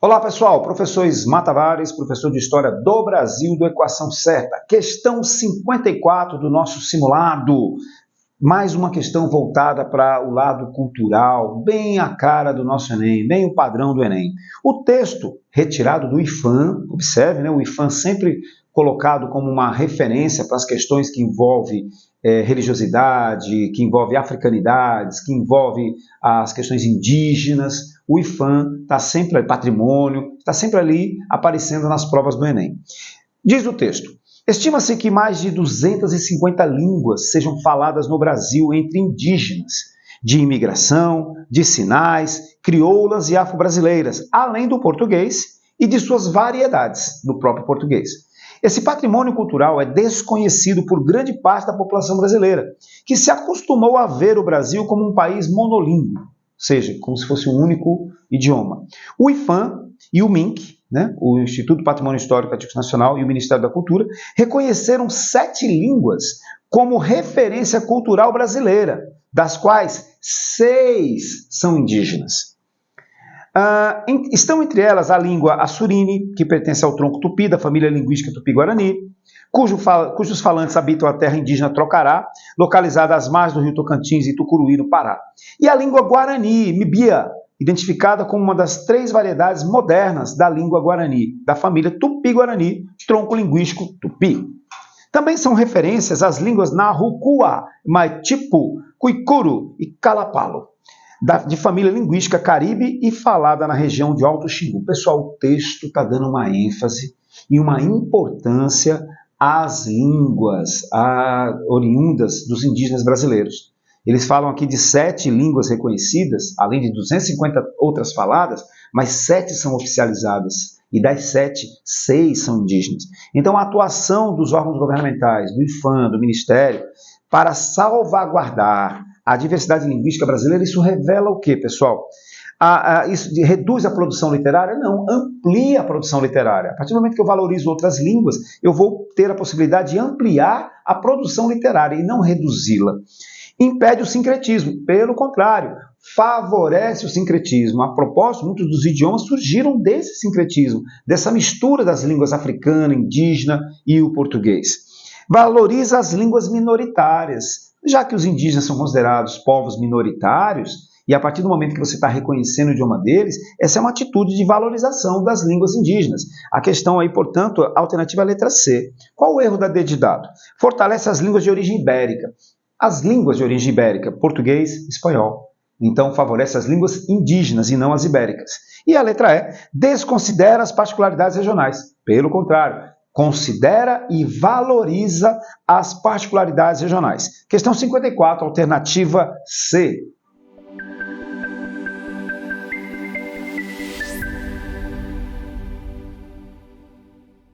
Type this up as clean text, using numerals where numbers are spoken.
Olá pessoal, professor Ismar Tavares, professor de História do Brasil do Equação Certa. Questão 54 do nosso simulado. Mais uma questão voltada para o lado cultural, bem a cara do nosso Enem, bem o padrão do Enem. O texto retirado do IFAM, observe, né, o IFAM sempre colocado como uma referência para as questões que envolvem religiosidade, que envolve africanidades, que envolve as questões indígenas. O IFAM está sempre ali, patrimônio, está sempre ali aparecendo nas provas do Enem. Diz o texto: estima-se que mais de 250 línguas sejam faladas no Brasil entre indígenas, de imigração, de sinais, crioulas e afro-brasileiras, além do português e de suas variedades no próprio português. Esse patrimônio cultural é desconhecido por grande parte da população brasileira, que se acostumou a ver o Brasil como um país monolíngue, ou seja, como se fosse um único idioma. O IFAM e o MINC, né, o Instituto do Patrimônio Histórico e Artístico Nacional e o Ministério da Cultura, reconheceram 7 línguas como referência cultural brasileira, das quais 6 são indígenas. Estão entre elas a língua assurine, que pertence ao tronco tupi, da família linguística tupi-guarani, cujos falantes habitam a terra indígena Trocará, localizada às margens do rio Tocantins e Tucuruí, no Pará. E a língua guarani, mibia, identificada como uma das 3 variedades modernas da língua guarani, da família tupi-guarani, tronco linguístico tupi. Também são referências às línguas Narrukua, Maitipu, Cuicuru e Calapalo, de família linguística caribe e falada na região de Alto Xingu. Pessoal, o texto está dando uma ênfase e uma importância às línguas oriundas dos indígenas brasileiros. Eles falam aqui de 7 línguas reconhecidas, além de 250 outras faladas, mas 7 são oficializadas. E das 7, 6 são indígenas. Então, a atuação dos órgãos governamentais, do IFAM, do Ministério, para salvaguardar a diversidade linguística brasileira, isso revela o quê, pessoal? Isso reduz a produção literária? Não, amplia a produção literária. A partir do momento que eu valorizo outras línguas, eu vou ter a possibilidade de ampliar a produção literária e não reduzi-la. Impede o sincretismo, pelo contrário, favorece o sincretismo. A propósito, muitos dos idiomas surgiram desse sincretismo, dessa mistura das línguas africana, indígena e o português. Valoriza as línguas minoritárias, já que os indígenas são considerados povos minoritários, e a partir do momento que você está reconhecendo o idioma deles, essa é uma atitude de valorização das línguas indígenas. A questão aí, portanto, a alternativa é a letra C. Qual o erro da D de dado? Fortalece as línguas de origem ibérica. As línguas de origem ibérica, português, espanhol. Então, favorece as línguas indígenas e não as ibéricas. E a letra E, desconsidera as particularidades regionais. Pelo contrário, considera e valoriza as particularidades regionais. Questão 54, alternativa C.